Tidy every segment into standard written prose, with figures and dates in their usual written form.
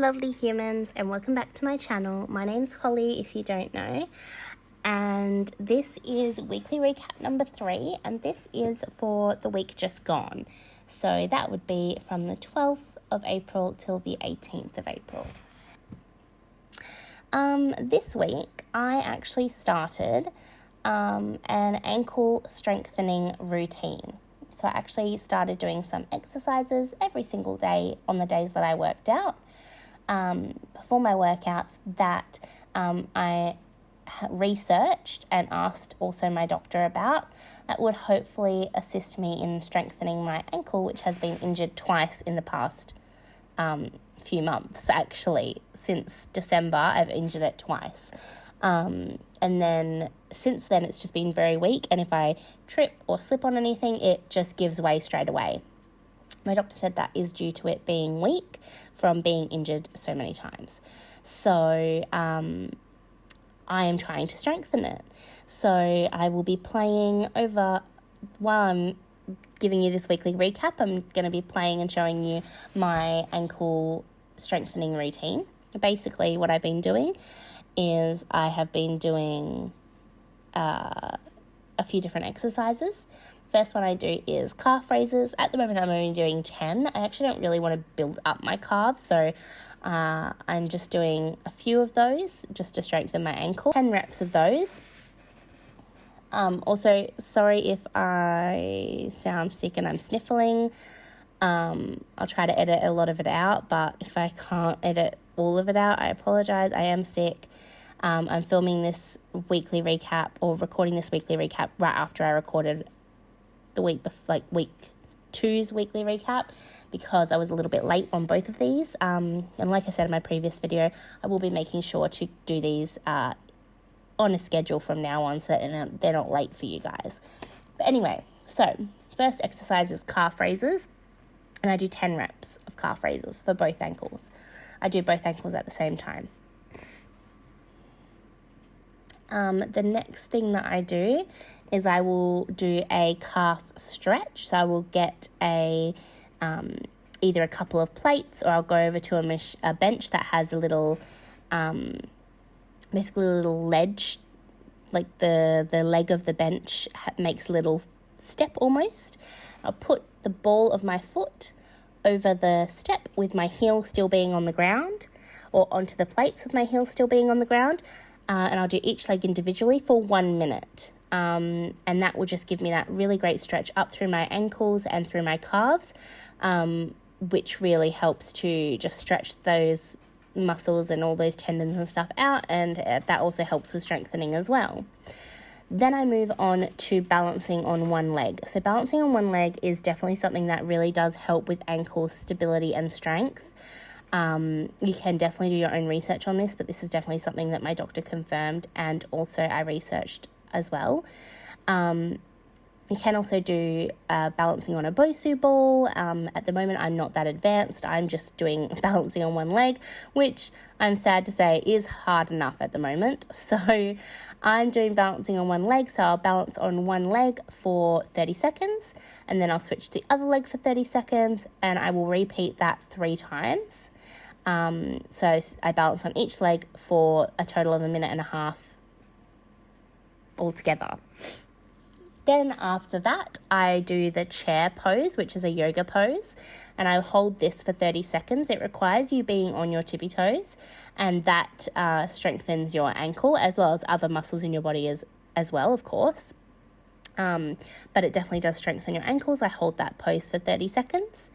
lovely humans, and welcome back to my channel. My name's Holly, if you don't know, and this is weekly recap number 3, and this is for the week just gone. So that would be from the 12th of April till the 18th of April. This week I actually started an ankle strengthening routine. So I actually started doing some exercises every single day on the days that I worked out. Before my workouts that I researched and asked also my doctor about, that would hopefully assist me in strengthening my ankle, which has been injured twice in the past few months. Actually, since December I've injured it twice, and then since then it's just been very weak, and if I trip or slip on anything it just gives way straight away. My doctor said that is due to it being weak from being injured so many times. So I am trying to strengthen it. So I will be playing over, while I'm giving you this weekly recap, I'm going to be playing and showing you my ankle strengthening routine. Basically what I've been doing is I have been doing a few different exercises. First one I do is calf raises. At the moment I'm only doing 10. I actually don't really want to build up my calves, so I'm just doing a few of those just to strengthen my ankle. 10 reps of those. Also, sorry if I sound sick and I'm sniffling. I'll try to edit a lot of it out, but if I can't edit all of it out, I apologize. I am sick. I'm filming this weekly recap, or recording this weekly recap right after I recorded the week week 2's weekly recap, because I was a little bit late on both of these. And like I said in my previous video, I will be making sure to do these on a schedule from now on, so that they're not late for you guys. But anyway, so first exercise is calf raises, and I do 10 reps of calf raises for both ankles. I do both ankles at the same time. The next thing that I do is I will do a calf stretch. So I will get either a couple of plates, or I'll go over to a bench that has a little, basically a little ledge, like the leg of the bench makes a little step almost. I'll put the ball of my foot over the step with my heel still being on the ground, or onto the plates with my heel still being on the ground, and I'll do each leg individually for 1 minute. And that will just give me that really great stretch up through my ankles and through my calves, which really helps to just stretch those muscles and all those tendons and stuff out, and that also helps with strengthening as well. Then I move on to balancing on one leg. So balancing on one leg is definitely something that really does help with ankle stability and strength. You can definitely do your own research on this, but this is definitely something that my doctor confirmed, and also I researched as well. You can also do balancing on a Bosu ball. At the moment, I'm not that advanced. I'm just doing balancing on one leg, which I'm sad to say is hard enough at the moment. So I'm doing balancing on one leg. So I'll balance on one leg for 30 seconds, and then I'll switch to the other leg for 30 seconds, and I will repeat that 3 times. So I balance on each leg for a total of 1.5 minutes altogether. Then after that, I do the chair pose, which is a yoga pose, and I hold this for 30 seconds. It requires you being on your tippy toes, and that strengthens your ankle as well as other muscles in your body as well, of course. But it definitely does strengthen your ankles. I hold that pose for 30 seconds.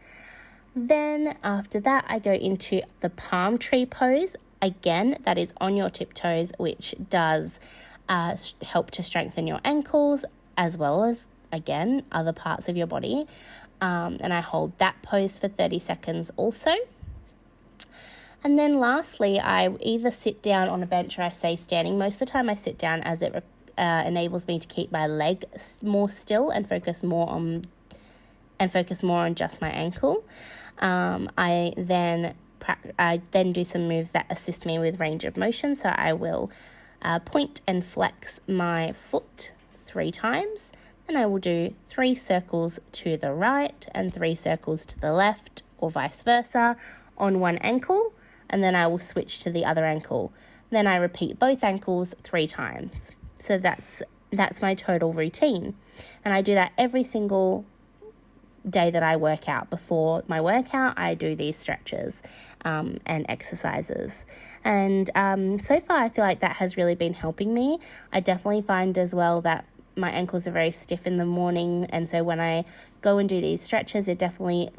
Then after that, I go into the palm tree pose. Again, that is on your tiptoes, which does help to strengthen your ankles, as well as, again, other parts of your body. And I hold that pose for 30 seconds also. And then lastly, I either sit down on a bench or I stay standing. Most of the time I sit down, as it enables me to keep my leg more still and focus more on just my ankle. I then do some moves that assist me with range of motion. So I will point and flex my foot 3 times, and I will do 3 circles to the right and 3 circles to the left, or vice versa, on one ankle. and then I will switch to the other ankle. Then I repeat both ankles 3 times. So that's my total routine. And I do that every single day that I work out. Before my workout, I do these stretches and exercises. And so far, I feel like that has really been helping me. I definitely find as well that my ankles are very stiff in the morning. And so when I go and do these stretches, it definitely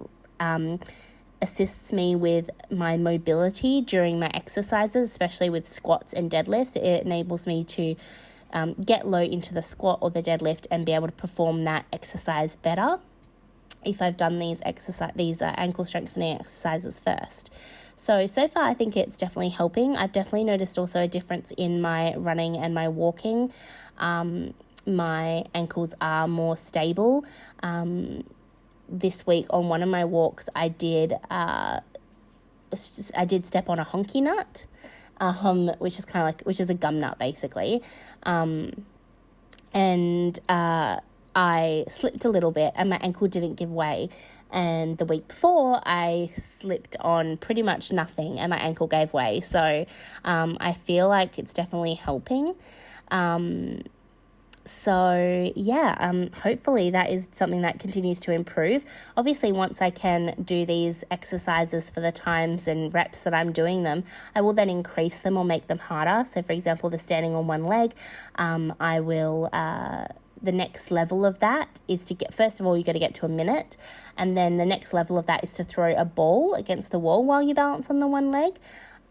assists me with my mobility during my exercises, especially with squats and deadlifts. It enables me to get low into the squat or the deadlift and be able to perform that exercise better if I've done these ankle strengthening exercises first. So far I think it's definitely helping. I've definitely noticed also a difference in my running and my walking. My ankles are more stable. This week on one of my walks, I did step on a honky nut, which is a gum nut basically, and I slipped a little bit and my ankle didn't give way. And the week before, I slipped on pretty much nothing and my ankle gave way. So I feel like it's definitely helping. Hopefully that is something that continues to improve. Obviously, once I can do these exercises for the times and reps that I'm doing them, I will then increase them or make them harder. So for example, the standing on one leg, I will... the next level of that is to get, first of all, you got to get to a minute. And then the next level of that is to throw a ball against the wall while you balance on the one leg.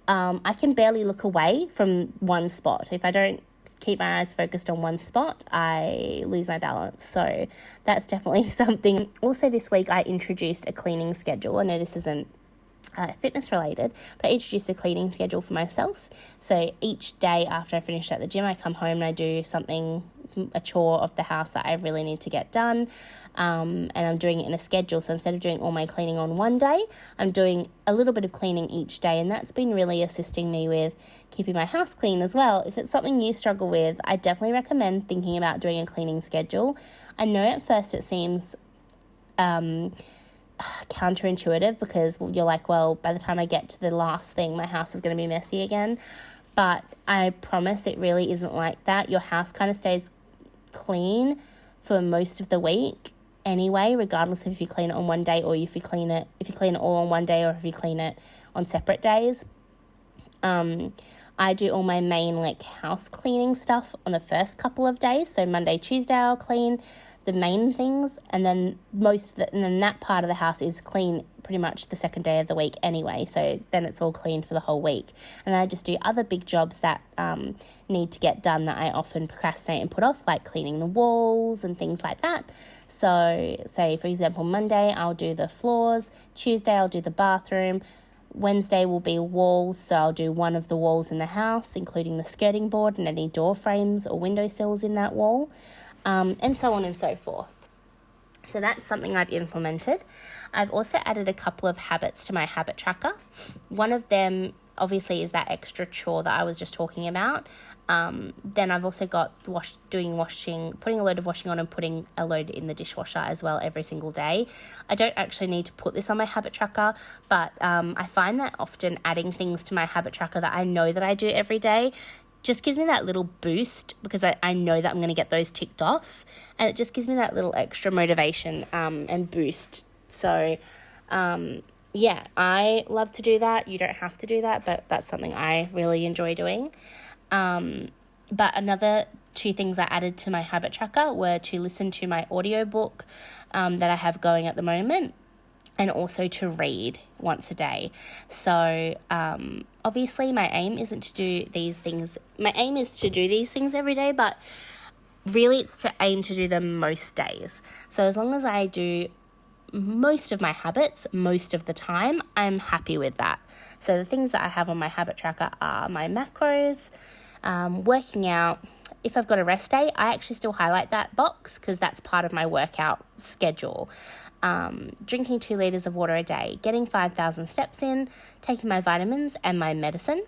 I can barely look away from one spot. If I don't keep my eyes focused on one spot, I lose my balance. So that's definitely something. Also this week, I introduced a cleaning schedule. I know this isn't fitness related, but I introduced a cleaning schedule for myself. So each day after I finish at the gym, I come home and I do something, a chore of the house that I really need to get done, and I'm doing it in a schedule. So instead of doing all my cleaning on one day, I'm doing a little bit of cleaning each day, and that's been really assisting me with keeping my house clean as well. If it's something you struggle with, I definitely recommend thinking about doing a cleaning schedule. I know at first it seems counterintuitive because you're like, well, by the time I get to the last thing, my house is going to be messy again. But I promise it really isn't like that. Your house kind of stays clean for most of the week anyway, regardless of if you clean it on one day or if you clean it all on one day or if you clean it on separate days. I do all my main house cleaning stuff on the first couple of days. So Monday, Tuesday, I'll clean the main things, and then that part of the house is clean pretty much the second day of the week anyway. So then it's all clean for the whole week. And then I just do other big jobs that need to get done that I often procrastinate and put off, like cleaning the walls and things like that. So say, for example, Monday, I'll do the floors. Tuesday, I'll do the bathroom. Wednesday will be walls, so I'll do one of the walls in the house, including the skirting board and any door frames or window sills in that wall, and so on and so forth. So that's something I've implemented. I've also added a couple of habits to my habit tracker. One of them, obviously, is that extra chore that I was just talking about. Then I've also got doing washing, putting a load of washing on and putting a load in the dishwasher as well every single day. I don't actually need to put this on my habit tracker, but I find that often adding things to my habit tracker that I know that I do every day just gives me that little boost, because I know that I'm going to get those ticked off, and it just gives me that little extra motivation and boost. So I love to do that. You don't have to do that, but that's something I really enjoy doing. But another 2 things I added to my habit tracker were to listen to my audiobook that I have going at the moment, and also to read once a day. So obviously my aim isn't to do these things. My aim is to do these things every day, but really it's to aim to do them most days. So as long as I do most of my habits most of the time, I'm happy with that. So the things that I have on my habit tracker are my macros, working out. If I've got a rest day, I actually still highlight that box because that's part of my workout schedule. Drinking 2 liters of water a day, getting 5,000 steps in, taking my vitamins and my medicine,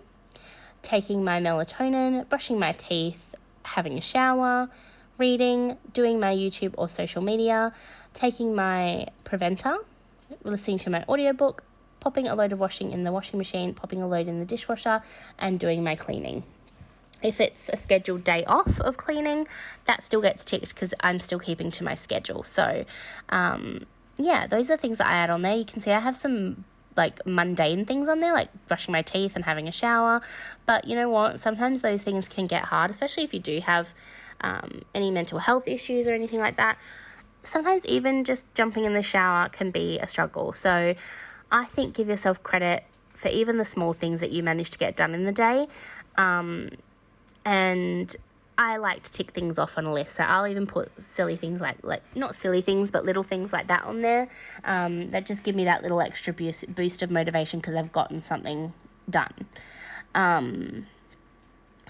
taking my melatonin, brushing my teeth, having a shower, reading, doing my YouTube or social media, taking my preventer, listening to my audiobook, popping a load of washing in the washing machine, popping a load in the dishwasher, and doing my cleaning. If it's a scheduled day off of cleaning, that still gets ticked because I'm still keeping to my schedule. So, yeah, those are things that I add on there. You can see I have some like mundane things on there, like brushing my teeth and having a shower. But you know what? Sometimes those things can get hard, especially if you do have any mental health issues or anything like that. Sometimes even just jumping in the shower can be a struggle. So I think give yourself credit for even the small things that you manage to get done in the day. And I like to tick things off on a list. So I'll even put silly things like not silly things, but little things like that on there that just give me that little extra boost of motivation because I've gotten something done.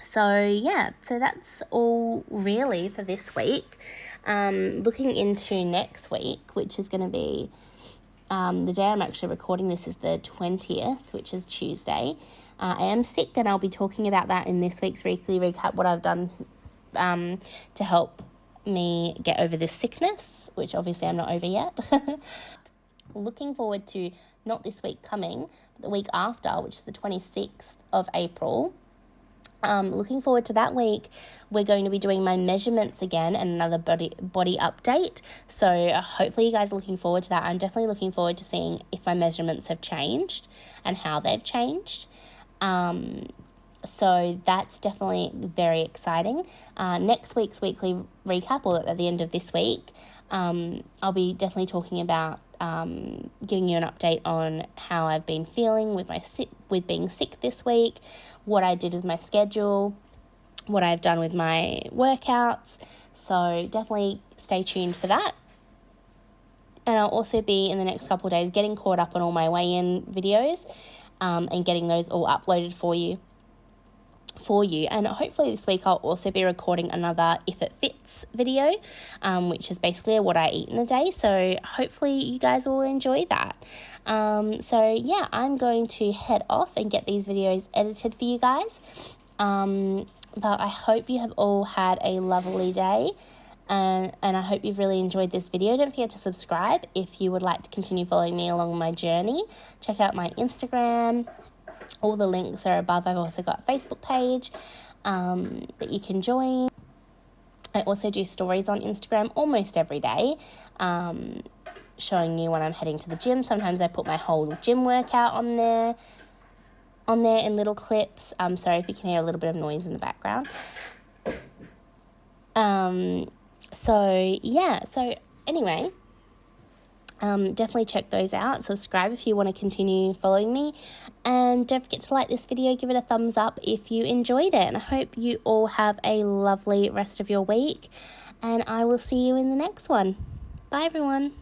So that's all really for this week. Looking into next week, which is going to be the day I'm actually recording this is the 20th, which is Tuesday. I am sick, and I'll be talking about that in this week's weekly recap, what I've done to help me get over this sickness, which obviously I'm not over yet. Looking forward to not this week coming, but the week after, which is the 26th of April. Looking forward to that week. We're going to be doing my measurements again and another body update. So hopefully you guys are looking forward to that. I'm definitely looking forward to seeing if my measurements have changed and how they've changed. So that's definitely very exciting. Next week's weekly recap, or at the end of this week, I'll be definitely talking about giving you an update on how I've been feeling with being sick this week, what I did with my schedule, what I've done with my workouts. So definitely stay tuned for that. And I'll also be in the next couple of days getting caught up on all my weigh-in videos and getting those all uploaded for you. And hopefully this week I'll also be recording another If It Fits video, which is basically what I eat in a day. So hopefully you guys will enjoy that. So yeah, I'm going to head off and get these videos edited for you guys. But I hope you have all had a lovely day. And I hope you've really enjoyed this video. Don't forget to subscribe if you would like to continue following me along my journey. Check out my Instagram. All the links are above. I've also got a Facebook page that you can join. I also do stories on Instagram almost every day, showing you when I'm heading to the gym. Sometimes I put my whole gym workout on there in little clips. Sorry if you can hear a little bit of noise in the background. So anyway, definitely check those out. Subscribe if you want to continue following me, and don't forget to like this video, give it a thumbs up if you enjoyed it, and I hope you all have a lovely rest of your week, and I will see you in the next one. Bye everyone.